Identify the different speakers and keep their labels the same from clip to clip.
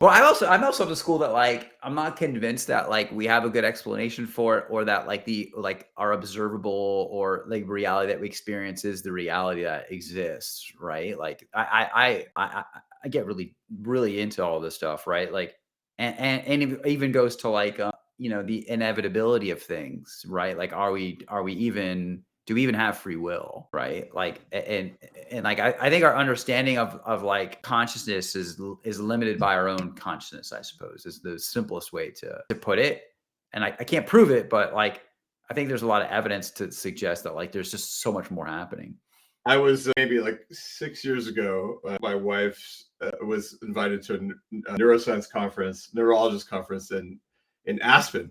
Speaker 1: Well, I'm also of the school that like I'm not convinced that like we have a good explanation for it, or that like our observable or like reality that we experience is the reality that exists, right? Like I get really into all this stuff, right? Like and it even goes to like the inevitability of things, right? Like are we even do we even have free will, right? Like and like I think our understanding of like consciousness is limited by our own consciousness, I suppose, is the simplest way to put it. And I can't prove it, but like I think there's a lot of evidence to suggest that like there's just so much more happening.
Speaker 2: I was maybe like 6 years ago, my wife was invited to a neuroscience conference, neurologist conference in Aspen.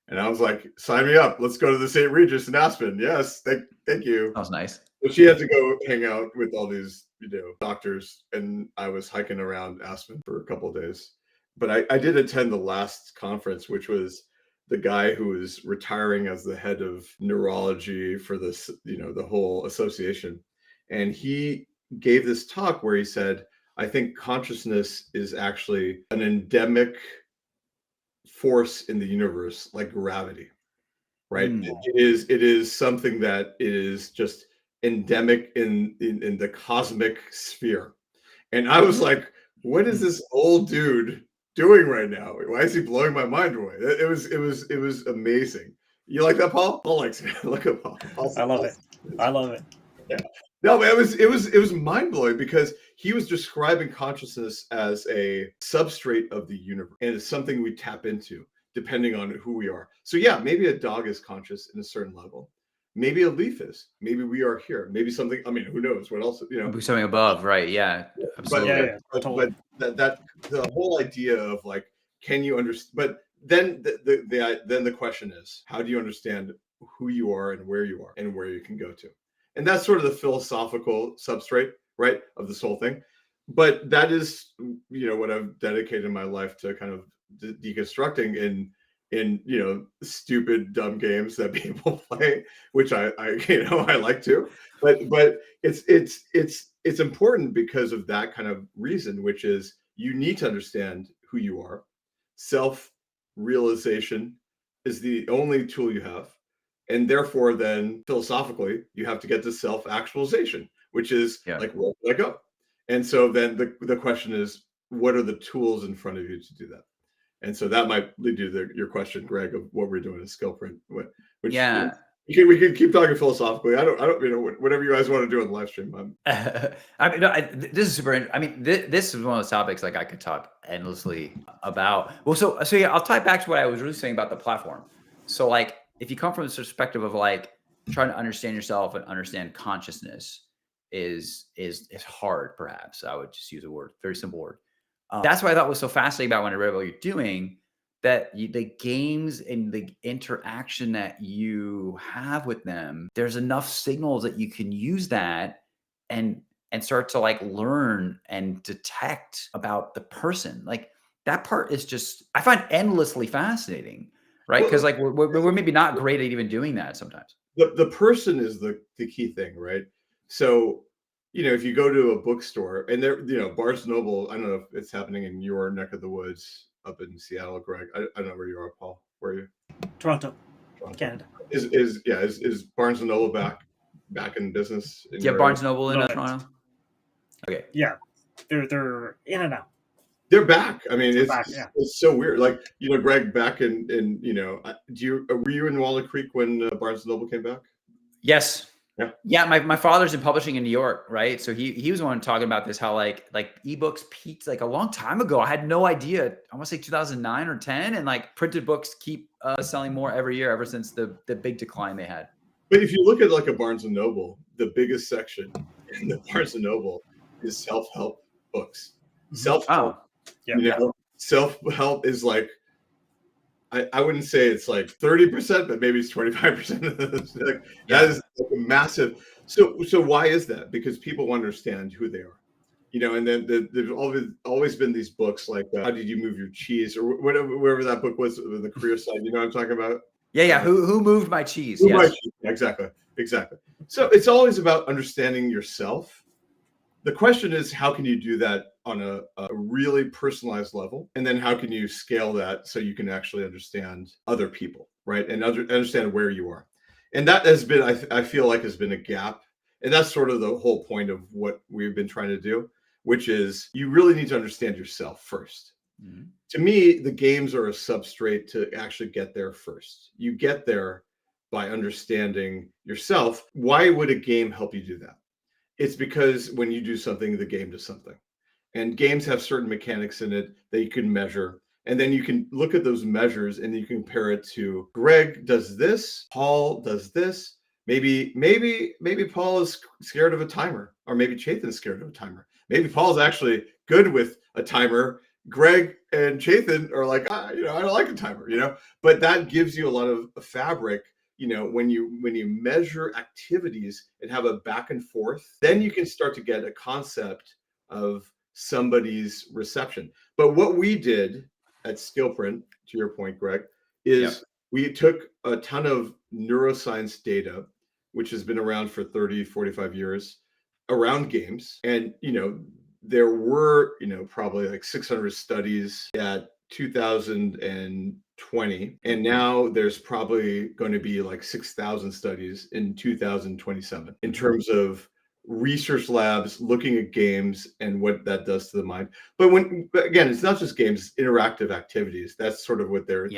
Speaker 2: And I was like, sign me up. Let's go to the St. Regis in Aspen. Yes, thank you.
Speaker 1: That was nice.
Speaker 2: So she had to go hang out with all these, doctors, and I was hiking around Aspen for a couple of days. But I did attend the last conference, which was the guy who was retiring as the head of neurology for this, the whole association. And he gave this talk where he said, I think consciousness is actually an endemic force in the universe, like gravity, right? It is something that is just endemic in the cosmic sphere. And I was like, what is this old dude doing right now? Why is he blowing my mind away? It was amazing. You like that, Paul? Paul likes it. Look at Paul.
Speaker 3: I love it. I love it.
Speaker 2: Yeah. No, but it was mind blowing because he was describing consciousness as a substrate of the universe, and it's something we tap into depending on who we are. So yeah, maybe a dog is conscious in a certain level. Maybe a leaf is. Maybe we are here. Maybe something. I mean, who knows what else?
Speaker 1: Something above, right? Yeah, absolutely.
Speaker 2: But that the whole idea of like, can you understand? But then the question is, how do you understand who you are and where you are and where you can go to? And that's sort of the philosophical substrate, right, of this whole thing. But that is, what I've dedicated my life to kind of deconstructing in stupid, dumb games that people play, which I I like to. But it's important because of that kind of reason, which is you need to understand who you are. Self-realization is the only tool you have. And therefore, then philosophically, you have to get to self-actualization, which is like, where do I go? And so then the question is, what are the tools in front of you to do that? And so that might lead you to your question, Greg, of what we're doing at Skillprint. We can keep talking philosophically. I don't, whatever you guys want to do on the live stream.
Speaker 1: I mean, no, this is super. I mean, this is one of those topics like I could talk endlessly about. Well, so yeah, I'll tie back to what I was really saying about the platform. So like, if you come from this perspective of like trying to understand yourself and understand consciousness is hard, perhaps. I would just use a word, very simple word. That's what I thought was so fascinating about when I read what you're doing, that the games and the interaction that you have with them, there's enough signals that you can use that and start to like learn and detect about the person. Like that part is just, I find endlessly fascinating. Right, because like we're maybe not great at even doing that sometimes.
Speaker 2: The person is the key thing, right? So, if you go to a bookstore and there, Barnes Noble, I don't know if it's happening in your neck of the woods up in Seattle, Greg. I don't know where you are, Paul. Where are you?
Speaker 3: Toronto. Canada.
Speaker 2: Is Barnes Noble back in business?
Speaker 1: Barnes Noble in Toronto. Okay.
Speaker 3: Yeah, they're in and out.
Speaker 2: They're back. I mean, it's so weird. Like, Greg, back in were you in Walnut Creek when Barnes Noble came back?
Speaker 1: Yes. Yeah. My father's in publishing in New York, right? So he was the one talking about this, how like ebooks peaked like a long time ago. I had no idea. I want to say 2009 or 10, and like printed books keep selling more every year ever since the big decline they had.
Speaker 2: But if you look at like a Barnes and Noble, the biggest section in the Barnes and Noble is self-help books. Self-help. Self-help is like, I wouldn't say it's like 30%, but maybe it's 25%. That is like a massive. So why is that? Because people understand who they are, and then there's always been these books like How Did You Move Your Cheese, or whatever that book was on the career side. You know what I'm talking about?
Speaker 1: Yeah. Who moved my cheese?
Speaker 2: My cheese. Exactly. So it's always about understanding yourself. The question is, how can you do that on a really personalized level? And then how can you scale that so you can actually understand other people, right? And understand where you are. And that has been, I feel like, has been a gap. And that's sort of the whole point of what we've been trying to do, which is you really need to understand yourself first.
Speaker 1: Mhm.
Speaker 2: To me, the games are a substrate to actually get there first. You get there by understanding yourself. Why would a game help you do that? It's because when you do something, the game does something. And games have certain mechanics in it that you can measure. And then you can look at those measures and you compare it to Greg does this, Paul does this. Maybe Paul is scared of a timer, or maybe Chethan's scared of a timer. Maybe Paul's actually good with a timer. Greg and Chethan are like, I don't like a timer, but that gives you a lot of fabric. When you measure activities and have a back and forth, then you can start to get a concept of somebody's reception. But what we did at Skillprint, to your point, Greg, is we took a ton of neuroscience data, which has been around for 30, 45 years around games. And, there were, probably like 600 studies at 2020. And now there's probably going to be like 6,000 studies in 2027 in terms of research labs looking at games and what that does to the mind. But again, it's not just games, it's interactive activities. That's sort of what they're